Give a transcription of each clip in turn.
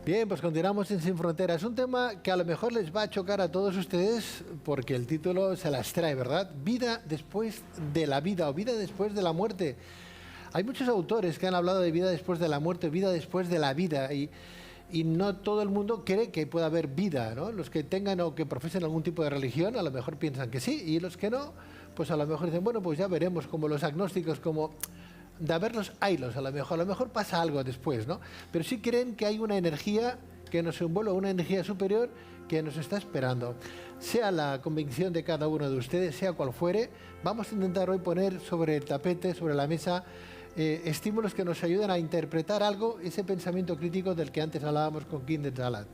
Bien, pues continuamos en Sin Fronteras. Un tema que a lo mejor les va a chocar a todos ustedes porque el título se las trae, ¿verdad? Vida después de la vida o vida después de la muerte. Hay muchos autores que han hablado de vida después de la muerte, vida después de la vida y no todo el mundo cree que pueda haber vida, ¿no? Los que tengan o que profesen algún tipo de religión a lo mejor piensan que sí y los que no, pues a lo mejor dicen, bueno, pues ya veremos, como los agnósticos, como de haberlos haylos, a lo mejor pasa algo después, ¿no? Pero sí creen que hay una energía que nos envuelve, una energía superior que nos está esperando. Sea la convicción de cada uno de ustedes, sea cual fuere, vamos a intentar hoy poner sobre el tapete, sobre la mesa, estímulos que nos ayuden a interpretar algo, ese pensamiento crítico del que antes hablábamos con Kim de Talat.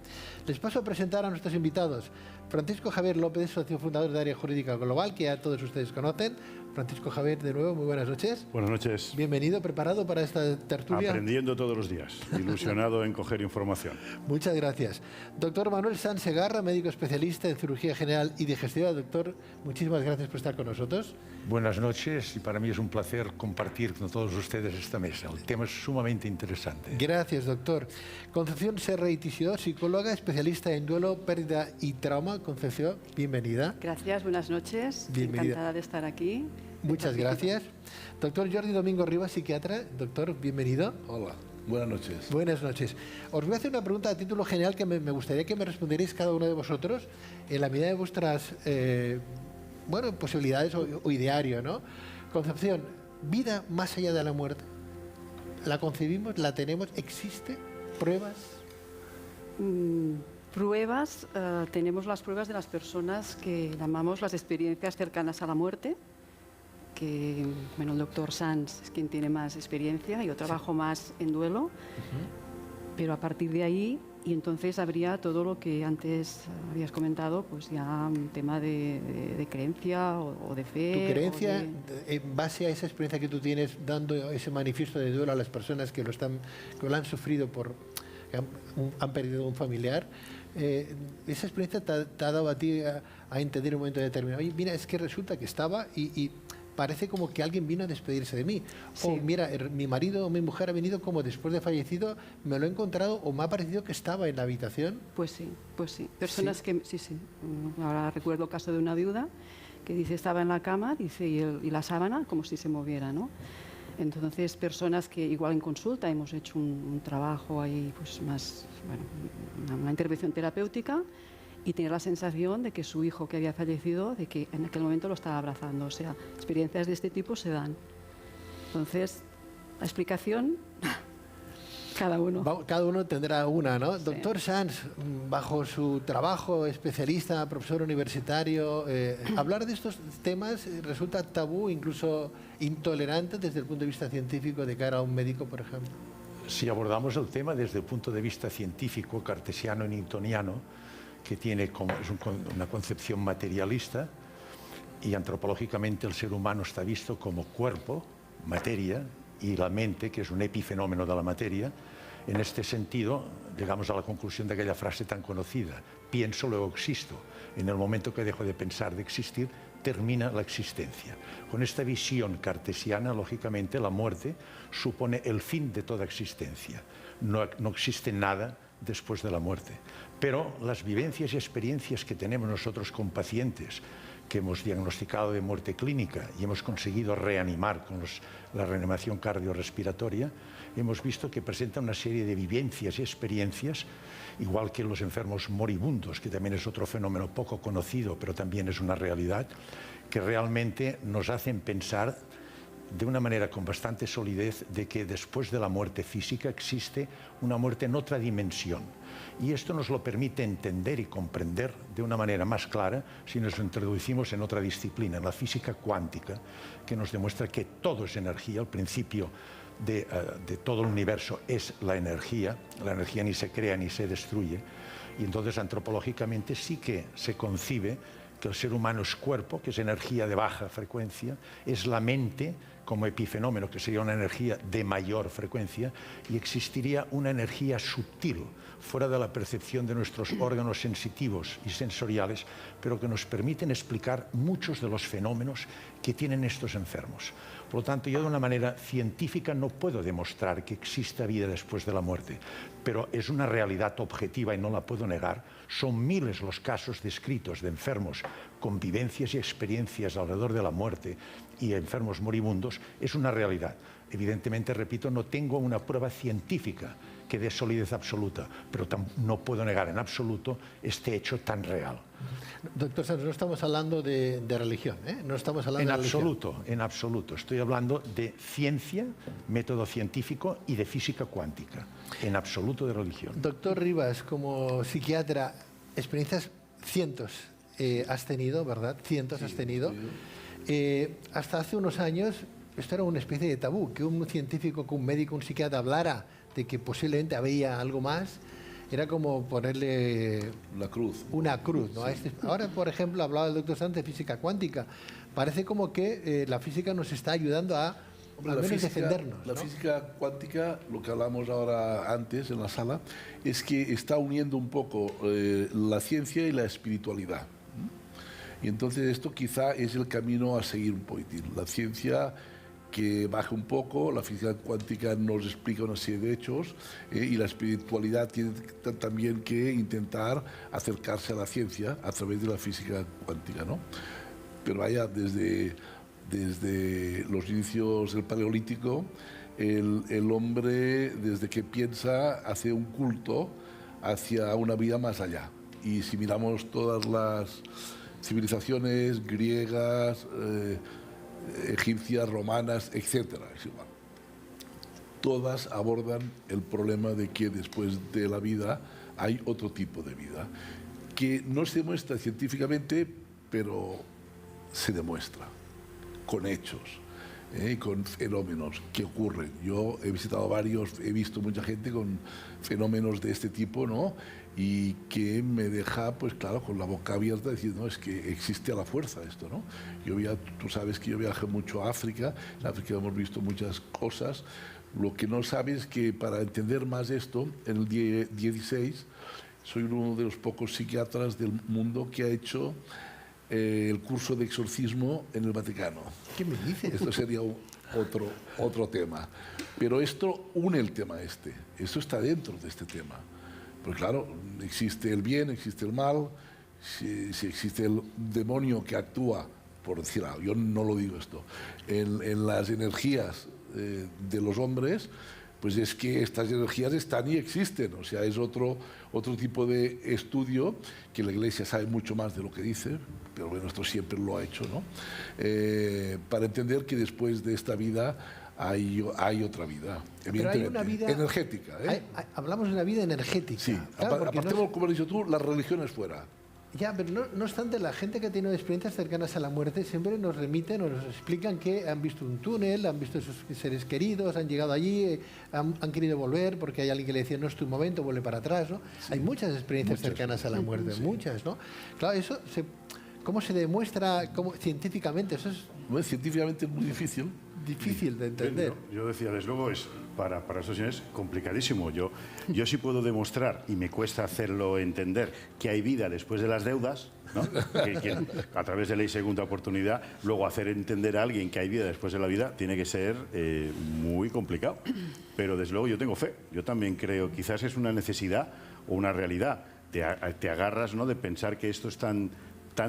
Les paso a presentar a nuestros invitados. Francisco Javier López, socio fundador de Área Jurídica Global, que ya todos ustedes conocen. Francisco Javier, de nuevo, muy buenas noches. Buenas noches. Bienvenido, ¿preparado para esta tertulia? Aprendiendo todos los días, ilusionado en coger información. Muchas gracias. Doctor Manuel Sanz Segarra, médico especialista en cirugía general y digestiva. Doctor, muchísimas gracias por estar con nosotros. Buenas noches y para mí es un placer compartir con todos ustedes esta mesa. El tema es sumamente interesante. Gracias, doctor. Concepción Serra y Tisidor, psicóloga, especialista en duelo, pérdida y trauma. Concepción, bienvenida. Gracias, buenas noches. Bienvenida. Encantada de estar aquí. Muchas gracias. Doctor Jordi Domingo Rivas, psiquiatra. Doctor, bienvenido. Hola, buenas noches. Buenas noches. Os voy a hacer una pregunta a título general que me gustaría que me respondierais cada uno de vosotros en la medida de vuestras posibilidades o ideario, ¿no? Concepción, ¿vida más allá de la muerte? ¿La concebimos? ¿La tenemos? ¿Existe? ¿Pruebas? Pruebas, tenemos las pruebas de las personas que llamamos las experiencias cercanas a la muerte, que bueno, el doctor Sanz es quien tiene más experiencia, yo trabajo más en duelo, pero a partir de ahí, y entonces habría todo lo que antes habías comentado, pues ya un tema de creencia o de fe. ¿Tu creencia, en base a esa experiencia que tú tienes, dando ese manifiesto de duelo a las personas que lo han sufrido que han perdido un familiar, esa experiencia te ha dado a ti a entender un momento determinado? Oye, mira, es que resulta que estaba y parece como que alguien vino a despedirse de mí. Sí. O mira, mi marido o mi mujer ha venido como después de fallecido, me lo he encontrado o me ha parecido que estaba en la habitación. Pues sí. Personas ¿sí? Que, sí. Ahora recuerdo el caso de una viuda que dice estaba en la cama, dice, y la sábana como si se moviera, ¿no? Entonces, personas que igual en consulta hemos hecho un trabajo ahí, pues más, bueno, una intervención terapéutica, y tener la sensación de que su hijo que había fallecido, de que en aquel momento lo estaba abrazando. O sea, experiencias de este tipo se dan. Entonces, la explicación, cada uno. Cada uno tendrá una, ¿no? Sí. Doctor Sanz, bajo su trabajo, especialista, profesor universitario, hablar de estos temas resulta tabú, incluso intolerante desde el punto de vista científico de cara a un médico, por ejemplo. Si abordamos el tema desde el punto de vista científico, cartesiano y newtoniano, que tiene una concepción materialista, y antropológicamente el ser humano está visto como cuerpo, materia, y la mente, que es un epifenómeno de la materia. En este sentido, llegamos a la conclusión de aquella frase tan conocida: pienso, luego existo. En el momento que dejo de pensar, de existir, termina la existencia. Con esta visión cartesiana, lógicamente, la muerte supone el fin de toda existencia. No existe nada después de la muerte. Pero las vivencias y experiencias que tenemos nosotros con pacientes que hemos diagnosticado de muerte clínica y hemos conseguido reanimar con la reanimación cardiorrespiratoria, hemos visto que presentan una serie de vivencias y experiencias, igual que los enfermos moribundos, que también es otro fenómeno poco conocido, pero también es una realidad, que realmente nos hacen pensar de una manera con bastante solidez de que después de la muerte física existe una muerte en otra dimensión. Y esto nos lo permite entender y comprender de una manera más clara si nos introducimos en otra disciplina, en la física cuántica, que nos demuestra que todo es energía. El principio de todo el universo es la energía ni se crea ni se destruye. Y entonces antropológicamente sí que se concibe que el ser humano es cuerpo, que es energía de baja frecuencia, es la mente como epifenómeno, que sería una energía de mayor frecuencia, y existiría una energía sutil, fuera de la percepción de nuestros órganos sensitivos y sensoriales, pero que nos permiten explicar muchos de los fenómenos que tienen estos enfermos. Por lo tanto, yo de una manera científica no puedo demostrar que exista vida después de la muerte, pero es una realidad objetiva y no la puedo negar. Son miles los casos descritos de enfermos con vivencias y experiencias alrededor de la muerte y enfermos moribundos. Es una realidad. Evidentemente, repito, no tengo una prueba científica que dé solidez absoluta, pero no puedo negar en absoluto este hecho tan real. Doctor Sanz, no estamos hablando de religión, ¿eh? No estamos hablando de religión. En absoluto. Estoy hablando de ciencia, método científico y de física cuántica. En absoluto de religión. Doctor Rivas, como psiquiatra, experiencias cientos has tenido, ¿verdad? Cientos has tenido. Hasta hace unos años esto era una especie de tabú, que un científico, que un médico, un psiquiatra hablara de que posiblemente había algo más. Era como ponerle una cruz, ¿no? Sí. Ahora, por ejemplo, hablaba el doctor Sanz de física cuántica. Parece como que la física nos está ayudando a al menos defendernos. La física cuántica, lo que hablamos ahora antes en la sala, es que está uniendo un poco la ciencia y la espiritualidad. Y entonces esto quizá es el camino a seguir un poquitín. La ciencia que baja un poco, la física cuántica nos explica una serie de hechos y la espiritualidad tiene también que intentar acercarse a la ciencia a través de la física cuántica, ¿no? Pero vaya, desde los inicios del Paleolítico, el hombre, desde que piensa, hace un culto hacia una vida más allá. Y si miramos todas las civilizaciones griegas, egipcias, romanas, etcétera, es igual. Todas abordan el problema de que después de la vida hay otro tipo de vida, que no se demuestra científicamente, pero se demuestra con hechos y con fenómenos que ocurren. Yo he visitado varios, he visto mucha gente con fenómenos de este tipo, ¿no? Y que me deja, pues claro, con la boca abierta, decir, no, es que existe a la fuerza esto, ¿no? Tú sabes que yo viajé mucho a África, en África hemos visto muchas cosas. Lo que no sabes es que para entender más esto, en el 16 soy uno de los pocos psiquiatras del mundo que ha hecho el curso de exorcismo en el Vaticano. ¿Qué me dices? Esto sería otro tema. Pero esto une el tema este. Esto está dentro de este tema. Porque claro, existe el bien, existe el mal, si existe el demonio que actúa, por decir algo, yo no lo digo esto, en las energías de los hombres, pues es que estas energías están y existen. O sea, es otro tipo de estudio que la Iglesia sabe mucho más de lo que dice, pero bueno, esto siempre lo ha hecho, ¿no? Para entender que después de esta vida hay otra vida, evidentemente, hay una vida energética. Hablamos de una vida energética. Sí, claro, apartemos, como has dicho tú, las religiones fuera. Ya, pero no obstante, la gente que ha tenido experiencias cercanas a la muerte siempre nos remiten o nos explican que han visto un túnel, han visto a sus seres queridos, han llegado allí, han querido volver porque hay alguien que le decía no es tu momento, vuelve para atrás, ¿no? Sí. Hay muchas experiencias cercanas a la muerte, muchas, ¿no? Claro, eso ¿cómo se demuestra científicamente? Eso es... Bueno, científicamente es muy difícil. Difícil de entender. Yo decía, desde luego, es para estos señores complicadísimo. Yo sí puedo demostrar, y me cuesta hacerlo entender, que hay vida después de las deudas, ¿no? que a través de ley segunda oportunidad, luego hacer entender a alguien que hay vida después de la vida tiene que ser muy complicado. Pero desde luego yo tengo fe. Yo también creo, quizás es una necesidad o una realidad. Te agarras, ¿no?, de pensar que esto es tan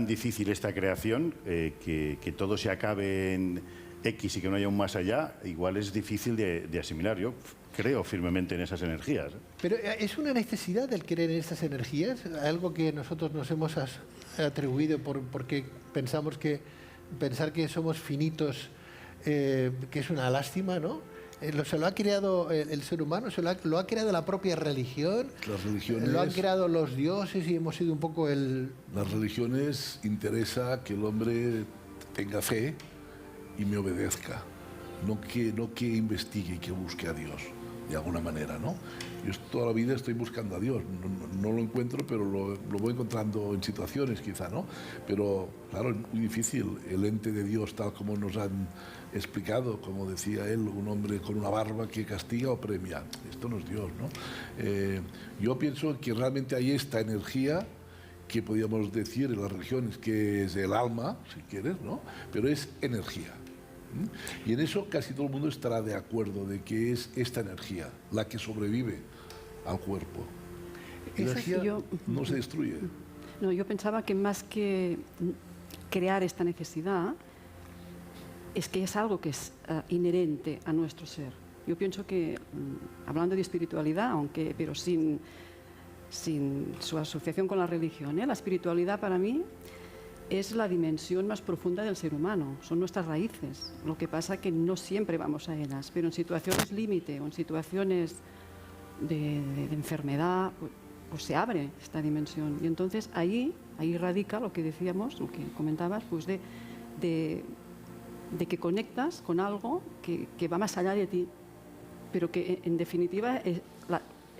difícil, esta creación, que todo se acabe en X y que no haya un más allá, igual es difícil de asimilar. Yo creo firmemente en esas energías. Pero ¿es una necesidad el creer en estas energías? Algo que nosotros nos hemos atribuido porque pensamos que pensar que somos finitos, que es una lástima, ¿no? Se lo ha creado el ser humano, lo ha creado la propia religión, las religiones, lo han creado los dioses y hemos sido un poco Las religiones interesa que el hombre tenga fe y me obedezca, no que investigue y que busque a Dios, de alguna manera, ¿no? Yo toda la vida estoy buscando a Dios, no lo encuentro, pero lo voy encontrando en situaciones quizá, ¿no? Pero claro, es muy difícil, el ente de Dios tal como nos han explicado, como decía él, un hombre con una barba que castiga o premia, esto no es Dios, ¿no? Yo pienso que realmente hay esta energía que podríamos decir en las religiones que es el alma, si quieres, ¿no? Pero es energía. Y en eso casi todo el mundo estará de acuerdo, de que es esta energía la que sobrevive al cuerpo. La energía no se destruye. No, yo pensaba que más que crear esta necesidad, es que es algo que es inherente a nuestro ser. Yo pienso que, hablando de espiritualidad, pero sin su asociación con la religión, la espiritualidad para mí es la dimensión más profunda del ser humano, son nuestras raíces. Lo que pasa es que no siempre vamos a ellas, pero en situaciones límite o en situaciones de enfermedad, pues se abre esta dimensión. Y entonces ahí radica lo que decíamos, lo que comentabas, pues de que conectas con algo que va más allá de ti, pero que en definitiva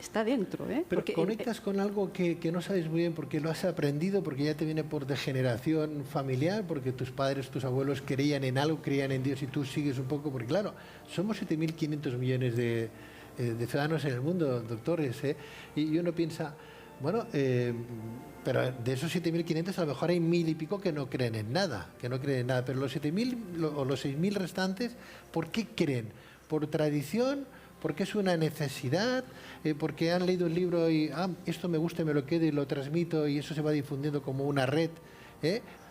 está dentro. Pero porque conectas con algo que no sabes muy bien porque lo has aprendido, porque ya te viene por degeneración familiar, porque tus padres, tus abuelos creían en algo, creían en Dios y tú sigues un poco, porque claro, somos 7.500 millones de ciudadanos en el mundo, doctores, y uno piensa, bueno, pero de esos 7.500 a lo mejor hay 1.000 y pico que no creen en nada, pero los 7.000 o los 6.000 restantes, ¿por qué creen? ¿Por tradición? ¿Porque es una necesidad? ¿Porque han leído el libro y esto me gusta y me lo quedo y lo transmito y eso se va difundiendo como una red?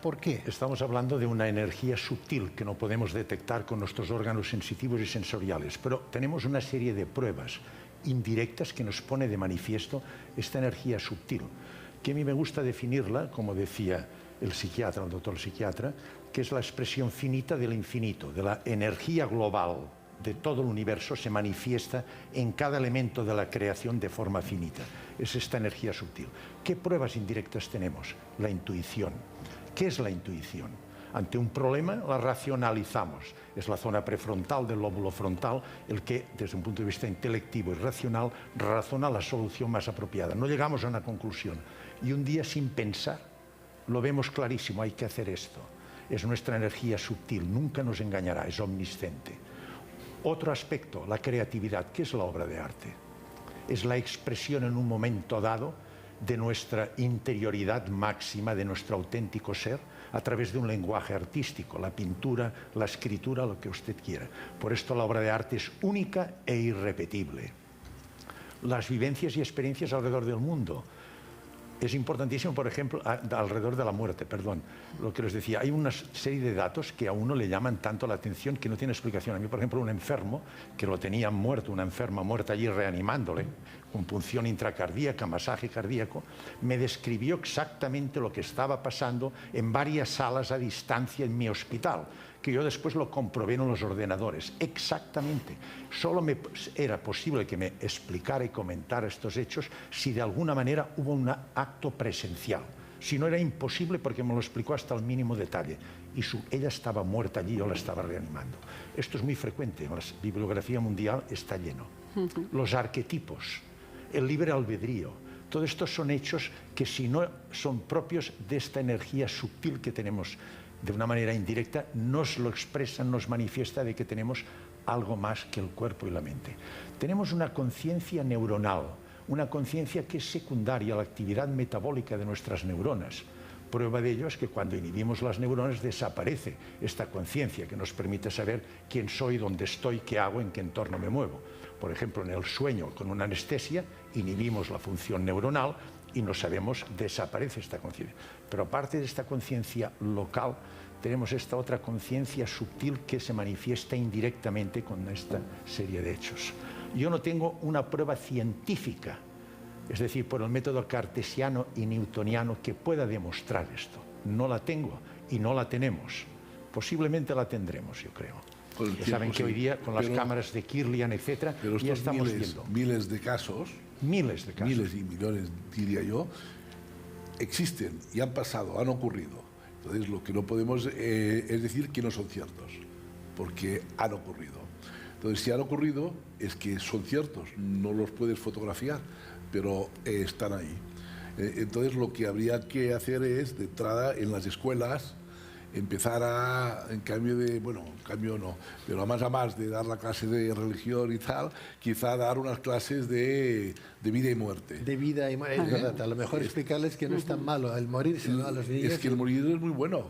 ¿Por qué? Estamos hablando de una energía sutil que no podemos detectar con nuestros órganos sensitivos y sensoriales, pero tenemos una serie de pruebas indirectas que nos pone de manifiesto esta energía sutil, que a mí me gusta definirla, como decía el doctor psiquiatra, que es la expresión finita del infinito, de la energía global de todo el universo se manifiesta en cada elemento de la creación de forma finita. Es esta energía sutil. ¿Qué pruebas indirectas tenemos? La intuición. ¿Qué es la intuición? Ante un problema la racionalizamos. Es la zona prefrontal del lóbulo frontal el que, desde un punto de vista intelectivo y racional, razona la solución más apropiada. No llegamos a una conclusión. Y un día, sin pensar, lo vemos clarísimo, hay que hacer esto. Es nuestra energía sutil, nunca nos engañará, es omnisciente. Otro aspecto, la creatividad. ¿Qué es la obra de arte? Es la expresión en un momento dado de nuestra interioridad máxima, de nuestro auténtico ser, a través de un lenguaje artístico, la pintura, la escritura, lo que usted quiera. Por esto la obra de arte es única e irrepetible. Las vivencias y experiencias alrededor del mundo. Es importantísimo, por ejemplo, alrededor de la muerte, lo que les decía, hay una serie de datos que a uno le llaman tanto la atención que no tiene explicación. A mí, por ejemplo, un enfermo que lo tenían muerto, una enferma muerta allí reanimándole, con punción intracardíaca, masaje cardíaco, me describió exactamente lo que estaba pasando en varias salas a distancia en mi hospital, que yo después lo comprobé en los ordenadores. Exactamente. Solo me era posible que me explicara y comentara estos hechos si de alguna manera hubo un acto presencial. Si no, era imposible porque me lo explicó hasta el mínimo detalle. Y ella estaba muerta allí, yo la estaba reanimando. Esto es muy frecuente, en la bibliografía mundial está lleno. Los arquetipos, el libre albedrío, todo esto son hechos que si no son propios de esta energía sutil que tenemos de una manera indirecta, nos lo expresan, nos manifiesta de que tenemos algo más que el cuerpo y la mente. Tenemos una conciencia neuronal, una conciencia que es secundaria a la actividad metabólica de nuestras neuronas. Prueba de ello es que cuando inhibimos las neuronas desaparece esta conciencia que nos permite saber quién soy, dónde estoy, qué hago, en qué entorno me muevo. Por ejemplo, en el sueño con una anestesia inhibimos la función neuronal y no sabemos, desaparece esta conciencia. Pero aparte de esta conciencia local, tenemos esta otra conciencia sutil que se manifiesta indirectamente con esta serie de hechos. Yo no tengo una prueba científica, es decir, por el método cartesiano y newtoniano, que pueda demostrar esto. No la tengo y no la tenemos. Posiblemente la tendremos, yo creo. Saben que hoy día, con las cámaras de Kirlian, etcétera, ya estamos viendo miles de casos, miles y millones, diría yo, existen y han pasado, han ocurrido. Entonces, lo que no podemos es decir que no son ciertos, porque han ocurrido. Entonces, si han ocurrido, es que son ciertos, no los puedes fotografiar, pero están ahí. Entonces, lo que habría que hacer es, de entrada, en las escuelas, empezar a, en cambio no, pero a más de dar la clase de religión y tal, quizá dar unas clases de vida y muerte. De vida y muerte, es verdad. A lo mejor explicarles que no es tan malo el morirse, ¿no? A los niños. Es que el morir es muy bueno,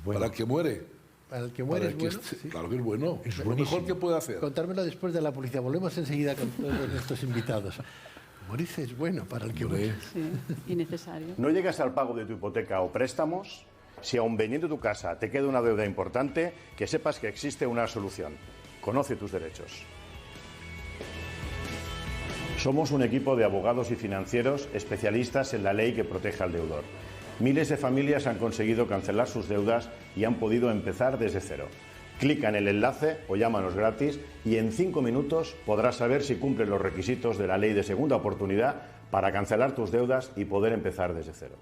para el que muere. Para el que muere es bueno. Sí. Claro que es bueno. Es lo mejor que puede hacer. Contármelo después de la publicidad. Volvemos enseguida con todos nuestros invitados. Morirse es bueno para el que muere. Sí, innecesario. ¿No llegas al pago de tu hipoteca o préstamos? Si aun vendiendo tu casa te queda una deuda importante, que sepas que existe una solución. Conoce tus derechos. Somos un equipo de abogados y financieros especialistas en la ley que protege al deudor. Miles de familias han conseguido cancelar sus deudas y han podido empezar desde cero. Clica en el enlace o llámanos gratis y en 5 minutos podrás saber si cumplen los requisitos de la ley de segunda oportunidad para cancelar tus deudas y poder empezar desde cero.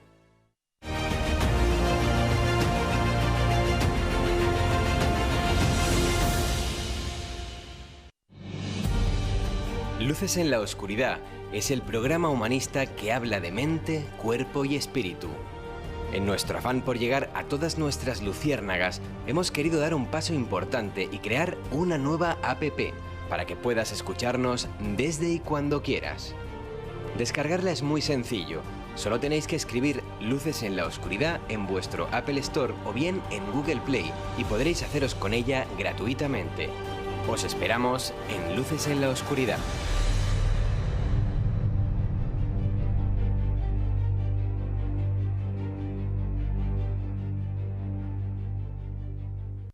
Luces en la Oscuridad es el programa humanista que habla de mente, cuerpo y espíritu. En nuestro afán por llegar a todas nuestras luciérnagas, hemos querido dar un paso importante y crear una nueva app para que puedas escucharnos desde y cuando quieras. Descargarla es muy sencillo, solo tenéis que escribir Luces en la Oscuridad en vuestro Apple Store o bien en Google Play y podréis haceros con ella gratuitamente. Os esperamos en Luces en la Oscuridad.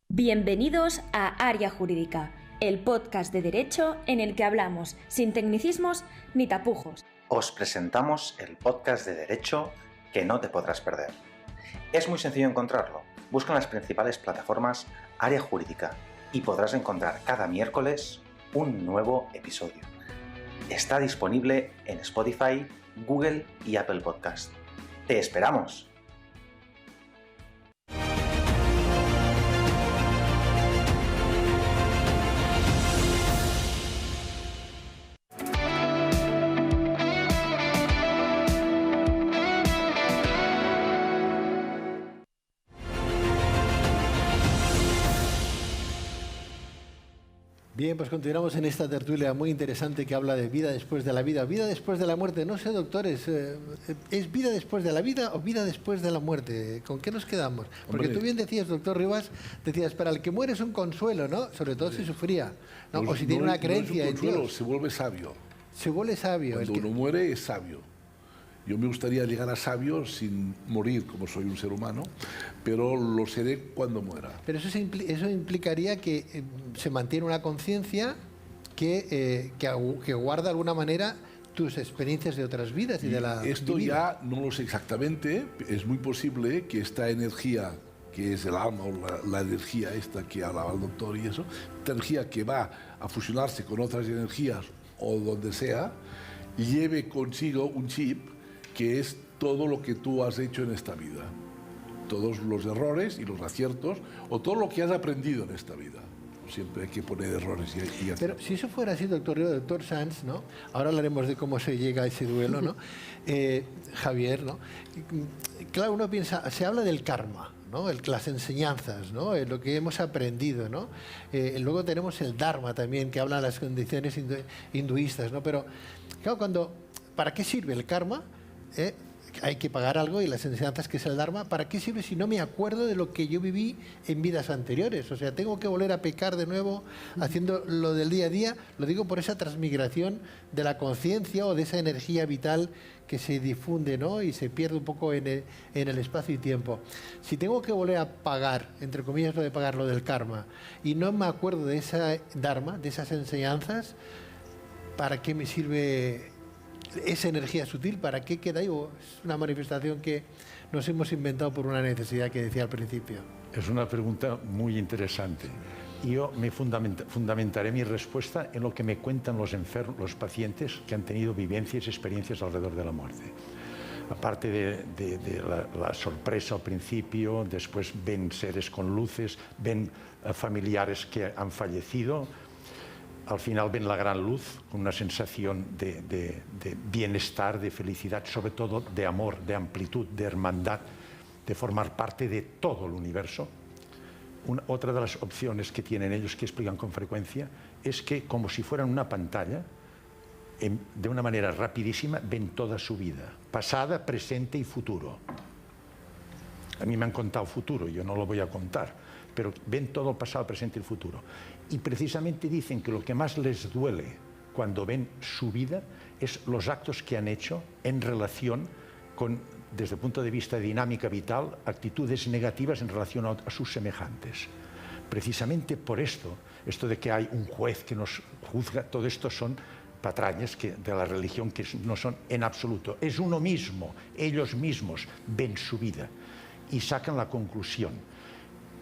Bienvenidos a Área Jurídica, el podcast de derecho en el que hablamos sin tecnicismos ni tapujos. Os presentamos el podcast de derecho que no te podrás perder. Es muy sencillo encontrarlo. Busca en las principales plataformas Área Jurídica y podrás encontrar cada miércoles un nuevo episodio. Está disponible en Spotify, Google y Apple Podcast. ¡Te esperamos! Bien, pues continuamos en esta tertulia muy interesante que habla de vida después de la vida, vida después de la muerte. No sé, doctores, ¿es vida después de la vida o vida después de la muerte? ¿Con qué nos quedamos? Porque tú bien decías, doctor Rivas, decías, para el que muere es un consuelo, ¿no? Sobre todo si sufría, ¿no? O si tiene una creencia en Dios. Se vuelve sabio. Se vuelve sabio. Cuando uno muere es sabio. Yo me gustaría llegar a sabio sin morir, como soy un ser humano, pero lo seré cuando muera. Pero eso implicaría que se mantiene una conciencia que guarda de alguna manera tus experiencias de otras vidas y de la Esto vida. Ya no lo sé exactamente, es muy posible que esta energía, que es el alma o la energía esta que hablaba el doctor y eso, esta energía que va a fusionarse con otras energías o donde sea, lleve consigo un chip que es todo lo que tú has hecho en esta vida, todos los errores y los aciertos, o todo lo que has aprendido en esta vida. Siempre hay que poner errores y aciertos. Pero si eso fuera así, doctor Sanz, ¿no? Ahora hablaremos de cómo se llega a ese duelo, ¿no? Javier, ¿no? Claro, uno piensa, se habla del karma, ¿no? Las enseñanzas, ¿no? Lo que hemos aprendido, ¿no? Luego tenemos el dharma también, que habla de las condiciones hinduistas, ¿no? Pero, claro, ¿para qué sirve el karma? Hay que pagar algo y las enseñanzas, que es el dharma, ¿para qué sirve si no me acuerdo de lo que yo viví en vidas anteriores? O sea, tengo que volver a pecar de nuevo haciendo lo del día a día. Lo digo por esa transmigración de la conciencia o de esa energía vital que se difunde, ¿no? Y se pierde un poco en el espacio y tiempo. Si tengo que volver a pagar, entre comillas, lo de pagar lo del karma, y no me acuerdo de esa dharma, de esas enseñanzas, ¿para qué me sirve esa energía sutil? ¿Para qué queda ahí? ¿O es una manifestación que nos hemos inventado por una necesidad que decía al principio? Es una pregunta muy interesante. Yo me fundamentaré mi respuesta en lo que me cuentan los pacientes que han tenido vivencias y experiencias alrededor de la muerte. Aparte de la sorpresa al principio, después ven seres con luces, ven familiares que han fallecido. Al final ven la gran luz con una sensación de bienestar, de felicidad, sobre todo de amor, de amplitud, de hermandad, de formar parte de todo el universo. Otra de las opciones que tienen ellos, que explican con frecuencia, es que como si fueran una pantalla, de una manera rapidísima, ven toda su vida, pasada, presente y futuro. A mí me han contado futuro, yo no lo voy a contar, pero ven todo el pasado, presente y el futuro. Y precisamente dicen que lo que más les duele cuando ven su vida es los actos que han hecho en relación con, desde el punto de vista de dinámica vital, actitudes negativas en relación a sus semejantes. Precisamente por esto de que hay un juez que nos juzga, todo esto son patrañas de la religión que no son en absoluto. Es uno mismo, ellos mismos ven su vida y sacan la conclusión.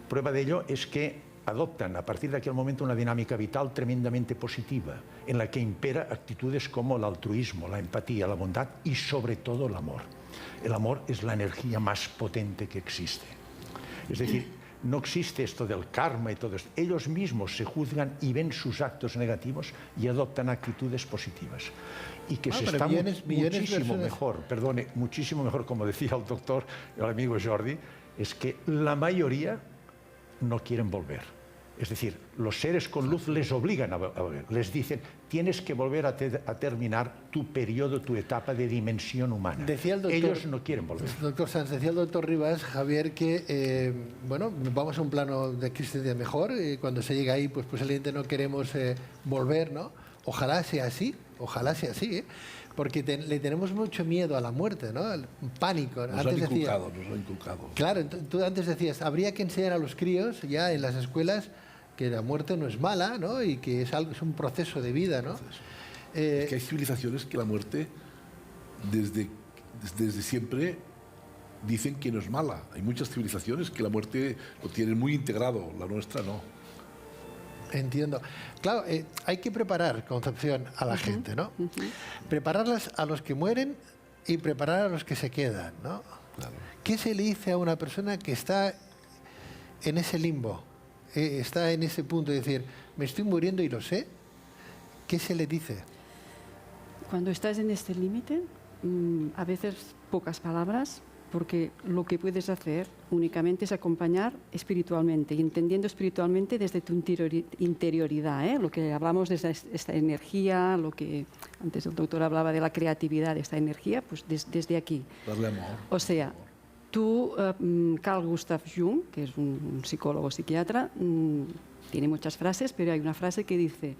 Prueba de ello es que adoptan a partir de aquel momento una dinámica vital tremendamente positiva, en la que impera actitudes como el altruismo, la empatía, la bondad y sobre todo el amor. El amor es la energía más potente que existe. Es decir, no existe esto del karma y todo esto. Ellos mismos se juzgan y ven sus actos negativos y adoptan actitudes positivas. Y que se está muchísimo mejor, perdone, muchísimo mejor, como decía el doctor, el amigo Jordi, es que la mayoría no quieren volver. Es decir, los seres con luz les obligan a volver. Les dicen, tienes que volver a terminar tu periodo, tu etapa de dimensión humana. Decía el doctor, ellos no quieren volver. Doctor Sanz, decía el doctor Rivas, Javier, que bueno, vamos a un plano de existencia mejor. Cuando se llega ahí, pues posiblemente no queremos volver, ¿no? Ojalá sea así, ¿eh? Porque le tenemos mucho miedo a la muerte, ¿no? El pánico. Nos lo han inculcado. Claro, tú antes decías, habría que enseñar a los críos ya en las escuelas que la muerte no es mala, ¿no? Y que es un proceso de vida, ¿no? Es que hay civilizaciones que la muerte desde siempre dicen que no es mala. Hay muchas civilizaciones que la muerte lo tienen muy integrado, la nuestra no. Entiendo. Claro, hay que preparar, Concepción, a la gente, ¿no? Prepararlas a los que mueren y preparar a los que se quedan, ¿no? Claro. ¿Qué se le dice a una persona que está en ese limbo? Está en ese punto de decir, me estoy muriendo y lo sé. ¿Qué se le dice? Cuando estás en este límite, a veces pocas palabras, porque lo que puedes hacer únicamente es acompañar espiritualmente, y entendiendo espiritualmente desde tu interioridad, ¿eh? Lo que hablamos de esta energía, lo que antes el doctor hablaba de la creatividad de esta energía, pues desde aquí. Darle amor. O sea, tú, Carl Gustav Jung, que es un psicólogo psiquiatra, tiene muchas frases, pero hay una frase que dice,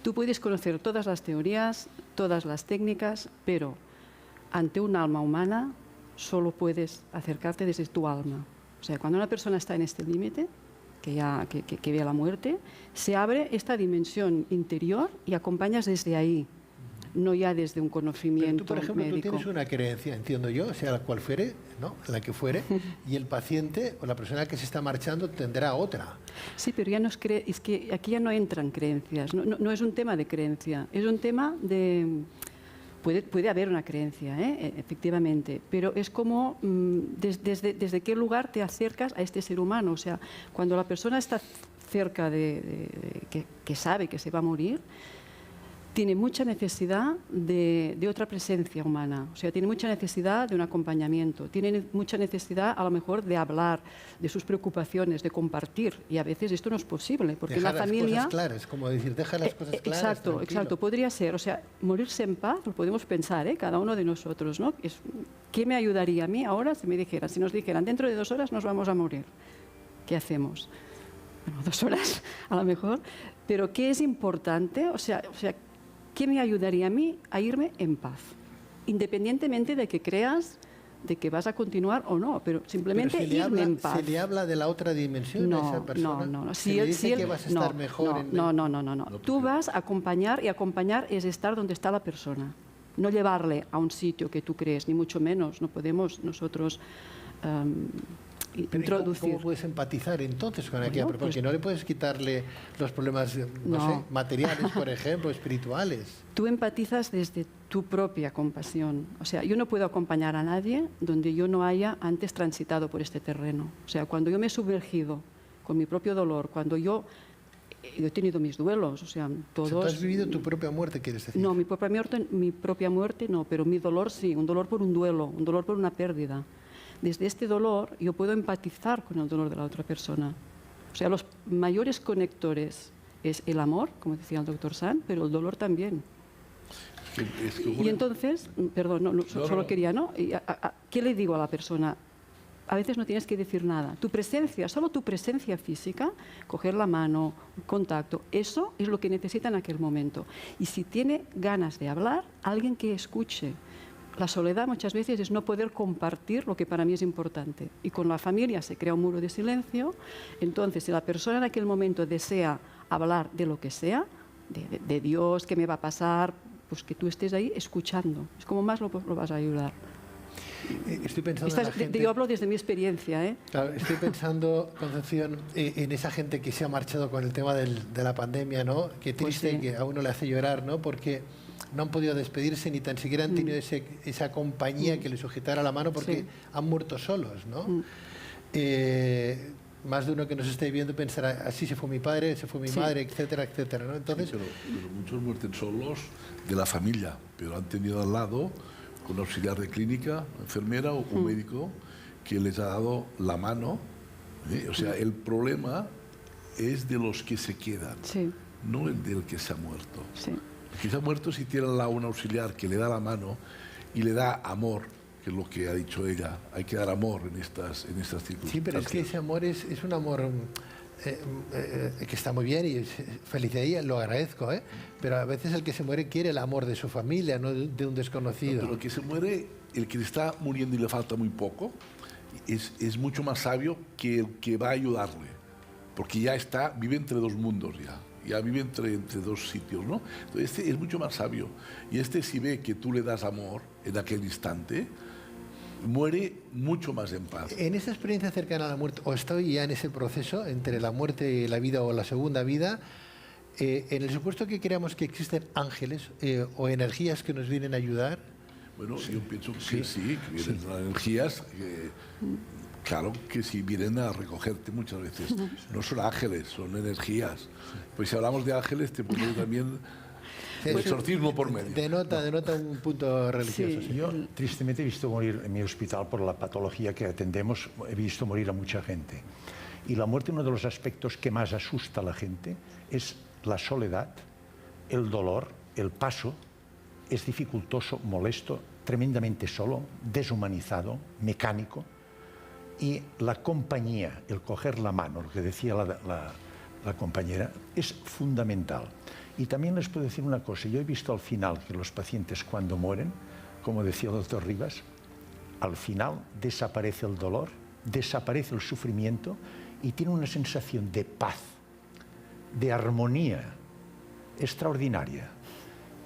tú puedes conocer todas las teorías, todas las técnicas, pero ante un alma humana solo puedes acercarte desde tu alma. O sea, cuando una persona está en este límite, que ve la muerte, se abre esta dimensión interior y acompañas desde ahí, no ya desde un conocimiento Pero tú, por ejemplo, médico. tú tienes una creencia, entiendo yo, sea la cual fuere, ¿no? La que fuere, y el paciente o la persona que se está marchando tendrá otra. Sí, pero ya no es que aquí ya no entran creencias, no es un tema de creencia, es un tema de... Puede haber una creencia, efectivamente, pero es como desde qué lugar te acercas a este ser humano. O sea, cuando la persona está cerca que sabe que se va a morir, tiene mucha necesidad de otra presencia humana, o sea, tiene mucha necesidad de un acompañamiento, tiene mucha necesidad a lo mejor de hablar de sus preocupaciones, de compartir, y a veces esto no es posible, porque deja la familia... las cosas claras, como decir, deja las cosas claras. Exacto, podría ser, o sea, morirse en paz, lo podemos pensar, cada uno de nosotros, ¿no? ¿Qué me ayudaría a mí ahora si nos dijeran, dentro de 2 horas nos vamos a morir? ¿Qué hacemos? Bueno, 2 horas a lo mejor, pero ¿qué es importante? O sea, ¿qué me ayudaría a mí a irme en paz? Independientemente de que creas de que vas a continuar o no, pero simplemente irme en paz. ¿Se le habla de la otra dimensión a esa persona? No. ¿Se le dice que vas a estar mejor? No. Tú vas a acompañar, y acompañar es estar donde está la persona. No llevarle a un sitio que tú crees, ni mucho menos. No podemos nosotros introducir. ¿Cómo puedes empatizar entonces con aquella persona? Porque no le puedes quitarle los problemas, no sé, materiales, por ejemplo, espirituales. Tú empatizas desde tu propia compasión. O sea, yo no puedo acompañar a nadie donde yo no haya antes transitado por este terreno. O sea, cuando yo me he sumergido con mi propio dolor, cuando yo he tenido mis duelos, o sea, todos... ¿Tú has vivido tu propia muerte, quieres decir? No, mi propia muerte no, pero mi dolor sí, un dolor por un duelo, un dolor por una pérdida. Desde este dolor yo puedo empatizar con el dolor de la otra persona. O sea, los mayores conectores es el amor, como decía el doctor Sanz, pero el dolor también. Y entonces, perdón, solo quería, ¿no? ¿Qué le digo a la persona? a veces no tienes que decir nada. Tu presencia, solo tu presencia física, coger la mano, contacto, eso es lo que necesita en aquel momento. Y si tiene ganas de hablar, alguien que escuche. La soledad muchas veces es no poder compartir lo que para mí es importante. Y con la familia se crea un muro de silencio. Entonces, si la persona en aquel momento desea hablar de lo que sea, de Dios, qué me va a pasar, pues que tú estés ahí escuchando. Es como más lo vas a ayudar. Estoy pensando en la gente... Yo hablo desde mi experiencia, ¿eh? Claro, estoy pensando, Concepción, en esa gente que se ha marchado con el tema de la pandemia, ¿no? Qué triste, Pues sí. que a uno le hace llorar, ¿no? Porque no han podido despedirse ni tan siquiera han tenido esa compañía que les sujetara la mano porque han muerto solos, ¿no? Más de uno que nos esté viendo pensará, así se fue mi padre, se fue mi madre, etcétera, etcétera, ¿no? Entonces, pero muchos mueren solos de la familia, pero han tenido al lado un auxiliar de clínica, enfermera o un médico que les ha dado la mano. O sea, el problema es de los que se quedan, no el del que se ha muerto. Sí. El que se ha muerto, si tiene al lado un auxiliar que le da la mano y le da amor, que es lo que ha dicho ella, hay que dar amor en estas circunstancias. sí, pero es que ese amor es un amor que está muy bien y feliz de ella, lo agradezco, pero a veces el que se muere quiere el amor de su familia, no de un desconocido. Pero el que se muere, el que está muriendo y le falta muy poco, es mucho más sabio que el que va a ayudarle, porque ya vive entre dos mundos ya vive entre dos sitios, ¿no? Entonces este es mucho más sabio, y si ve que tú le das amor en aquel instante, muere mucho más en paz. En esa experiencia cercana a la muerte, o estoy ya en ese proceso entre la muerte y la vida o la segunda vida, en el supuesto que creamos que existen ángeles o energías que nos vienen a ayudar. Bueno, yo pienso que sí, que vienen las energías, claro que sí, vienen a recogerte muchas veces. No son ángeles, son energías. Pues si hablamos de ángeles, te pongo también el exorcismo por medio. Denota un punto religioso. Sí. Sí. Yo tristemente he visto morir en mi hospital por la patología que atendemos, he visto morir a mucha gente. Y la muerte, uno de los aspectos que más asusta a la gente es la soledad, el dolor, el paso. Es dificultoso, molesto, tremendamente solo, deshumanizado, mecánico. Y la compañía, el coger la mano, lo que decía la compañera, es fundamental. Y también les puedo decir una cosa, yo he visto al final que los pacientes cuando mueren, como decía el doctor Rivas, al final desaparece el dolor, desaparece el sufrimiento y tiene una sensación de paz, de armonía extraordinaria.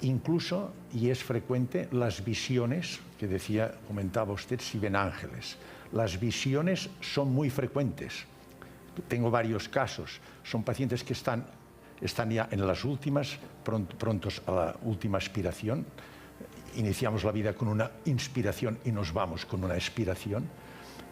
Incluso, y es frecuente, las visiones, que comentaba usted, si ven ángeles. Las visiones son muy frecuentes. Tengo varios casos. Son pacientes que están ya en las últimas, prontos a la última expiración. Iniciamos la vida con una inspiración y nos vamos con una expiración,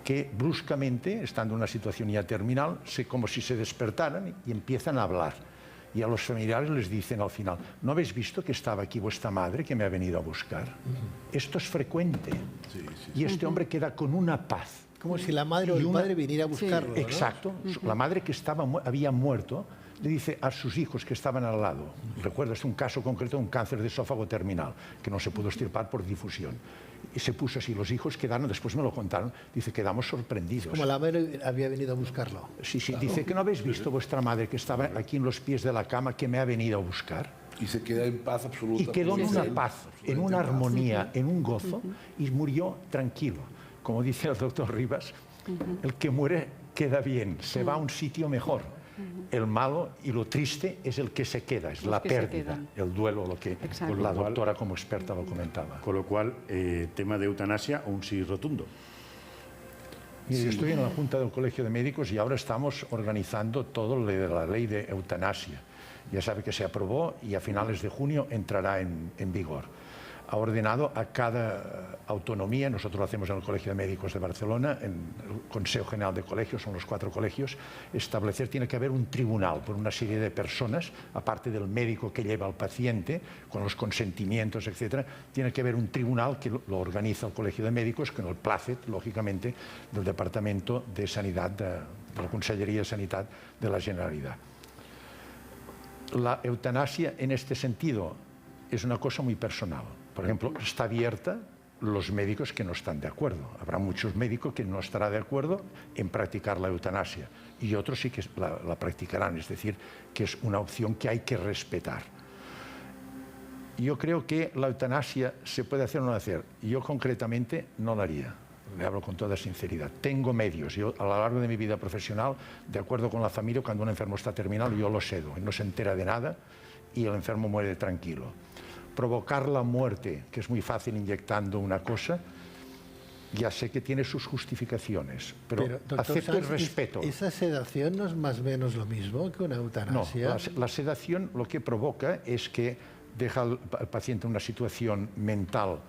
que bruscamente, estando en una situación ya terminal, como si se despertaran y empiezan a hablar. Y a los familiares les dicen al final, ¿no habéis visto que estaba aquí vuestra madre que me ha venido a buscar? Esto es frecuente. Y este hombre queda con una paz. Como si la madre o el padre viniera a buscarlo, ¿no? Exacto. La madre que había muerto le dice a sus hijos que estaban al lado, recuerdas un caso concreto de un cáncer de esófago terminal, que no se pudo extirpar por difusión. Y se puso así, los hijos quedaron, después me lo contaron, dice, quedamos sorprendidos. Como la madre había venido a buscarlo. Sí, claro. Dice que no habéis visto vuestra madre que estaba aquí en los pies de la cama, que me ha venido a buscar. Y se queda en paz absoluta. Y quedó en una paz, en una armonía, en un gozo, y murió tranquilo. Como dice el doctor Rivas, el que muere queda bien, se va a un sitio mejor. El malo y lo triste es el que se queda, es la pérdida, el duelo, lo que la doctora como experta lo comentaba. Con lo cual, tema de eutanasia, un sí rotundo. Mire, yo estoy en la Junta del Colegio de Médicos y ahora estamos organizando todo lo de la ley de eutanasia. Ya sabe que se aprobó y a finales de junio entrará en vigor. Ha ordenado a cada autonomía, nosotros lo hacemos en el Colegio de Médicos de Barcelona, en el Consejo General de Colegios, son los 4 colegios, tiene que haber un tribunal por una serie de personas, aparte del médico que lleva al paciente, con los consentimientos, etcétera, tiene que haber un tribunal que lo organiza el Colegio de Médicos, con el plácet, lógicamente, del Departamento de Sanidad, de la Conselleria de Sanidad de la Generalitat. La eutanasia, en este sentido, es una cosa muy personal. Por ejemplo, está abierta los médicos que no están de acuerdo. Habrá muchos médicos que no estarán de acuerdo en practicar la eutanasia y otros sí que la practicarán, es decir, que es una opción que hay que respetar. Yo creo que la eutanasia se puede hacer o no hacer. Yo concretamente no la haría. Le hablo con toda sinceridad. Tengo medios. Yo, a lo largo de mi vida profesional, de acuerdo con la familia, cuando un enfermo está terminal, yo lo cedo. No se entera de nada y el enfermo muere tranquilo. Provocar la muerte, que es muy fácil inyectando una cosa, ya sé que tiene sus justificaciones, pero doctor acepto y Sanz, respeto. ¿esa sedación no es más o menos lo mismo que una eutanasia? No, la sedación lo que provoca es que deja al paciente en una situación mental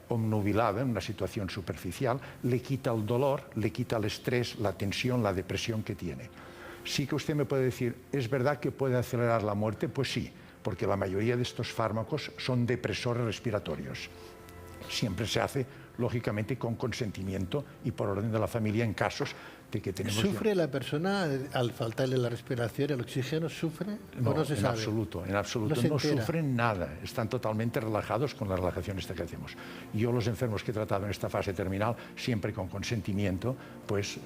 obnubilada, en una situación superficial, le quita el dolor, le quita el estrés, la tensión, la depresión que tiene. Sí que usted me puede decir, ¿es verdad que puede acelerar la muerte? Pues sí, porque la mayoría de estos fármacos son depresores respiratorios. Siempre se hace, lógicamente, con consentimiento y por orden de la familia en casos de que tenemos... ¿Sufre la persona al faltarle la respiración, el oxígeno? ¿Sufre no, o no se sabe? En absoluto. No sufren nada. Están totalmente relajados con la relajación esta que hacemos. Yo los enfermos que he tratado en esta fase terminal, siempre con consentimiento, pues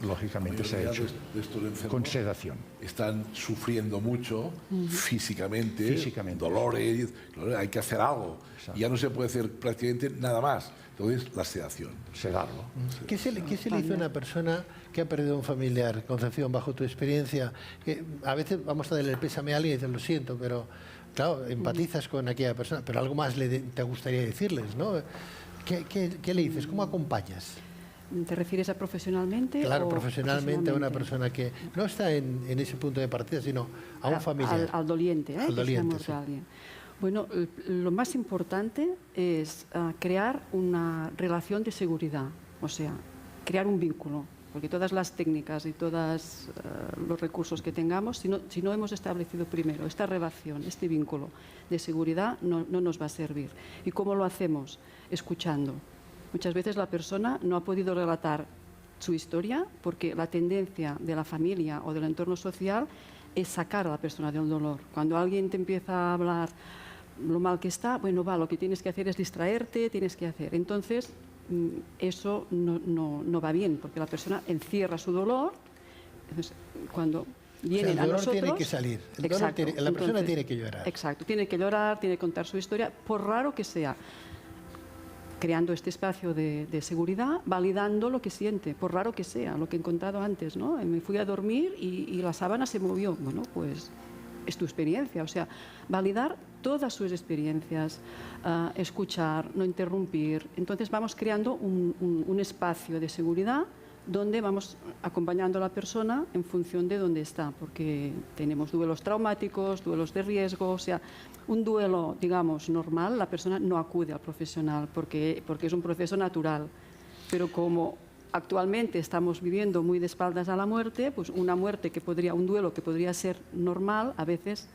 lógicamente se ha hecho de estos enfermos con sedación. Están sufriendo mucho físicamente, dolores, hay que hacer algo. Exacto. Ya no se puede hacer prácticamente nada más. Entonces, la sedación. Sedarlo. ¿Qué se le hizo a una persona que ha perdido un familiar, Concepción, bajo tu experiencia? Que a veces vamos a darle el pésame a alguien y dices, lo siento, pero claro, empatizas con aquella persona, pero algo más te gustaría decirles, ¿no? ¿Qué le dices? ¿Cómo acompañas? ¿Te refieres a profesionalmente? Claro, o profesionalmente a una persona que no está en ese punto de partida, sino a un familiar. Al doliente, Al doliente, sí. Bueno, lo más importante es crear una relación de seguridad, o sea, crear un vínculo, porque todas las técnicas y todos los recursos que tengamos, si no hemos establecido primero esta relación, este vínculo de seguridad, no nos va a servir. ¿Y cómo lo hacemos? Escuchando. Muchas veces la persona no ha podido relatar su historia porque la tendencia de la familia o del entorno social es sacar a la persona del dolor. Cuando alguien te empieza a hablar lo mal que está, bueno, lo que tienes que hacer es distraerte, tienes que hacer. Entonces, eso no va bien, porque la persona encierra su dolor. Entonces, cuando vienen a nosotros... El dolor tiene que salir, la persona tiene que llorar. Exacto, tiene que llorar, tiene que contar su historia, por raro que sea, creando este espacio de seguridad, validando lo que siente, por raro que sea, lo que he contado antes, ¿no? Me fui a dormir y la sábana se movió. Bueno, pues es tu experiencia, o sea, validar todas sus experiencias, escuchar, no interrumpir. Entonces vamos creando un espacio de seguridad donde vamos acompañando a la persona en función de dónde está, porque tenemos duelos traumáticos, duelos de riesgo, o sea, un duelo, digamos, normal, la persona no acude al profesional porque es un proceso natural, pero como actualmente estamos viviendo muy de espaldas a la muerte, pues un duelo que podría ser normal, a veces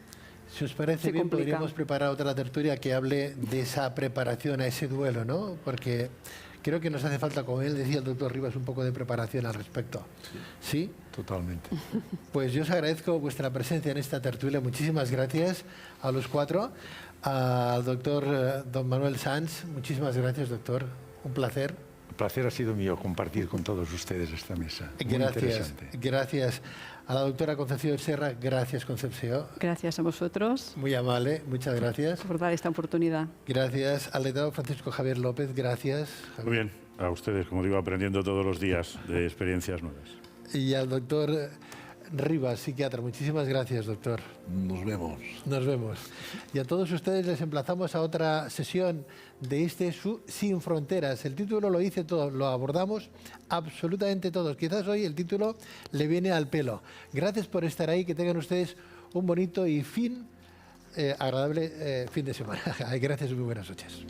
si os parece bien, podríamos preparar otra tertulia que hable de esa preparación a ese duelo, ¿no? Porque creo que nos hace falta, como él decía el doctor Rivas, un poco de preparación al respecto. ¿Sí? Totalmente. Pues yo os agradezco vuestra presencia en esta tertulia. Muchísimas gracias a los cuatro. Al doctor don Manuel Sanz, muchísimas gracias, doctor. Un placer. El placer ha sido mío compartir con todos ustedes esta mesa. Muy interesante. Gracias. A la doctora Concepción Serra, gracias, Concepción. Gracias a vosotros. Muy amable, muchas gracias. Por dar esta oportunidad. Gracias. Al letrado Francisco Javier López, gracias. Muy bien, a ustedes, como digo, aprendiendo todos los días de experiencias nuevas. Y al doctor Rivas, psiquiatra, muchísimas gracias, doctor. Nos vemos. Nos vemos. Y a todos ustedes les emplazamos a otra sesión de Sin Fronteras. El título lo dice todo, lo abordamos absolutamente todos. Quizás hoy el título le viene al pelo. Gracias por estar ahí, que tengan ustedes un bonito y agradable fin de semana. Gracias y muy buenas noches.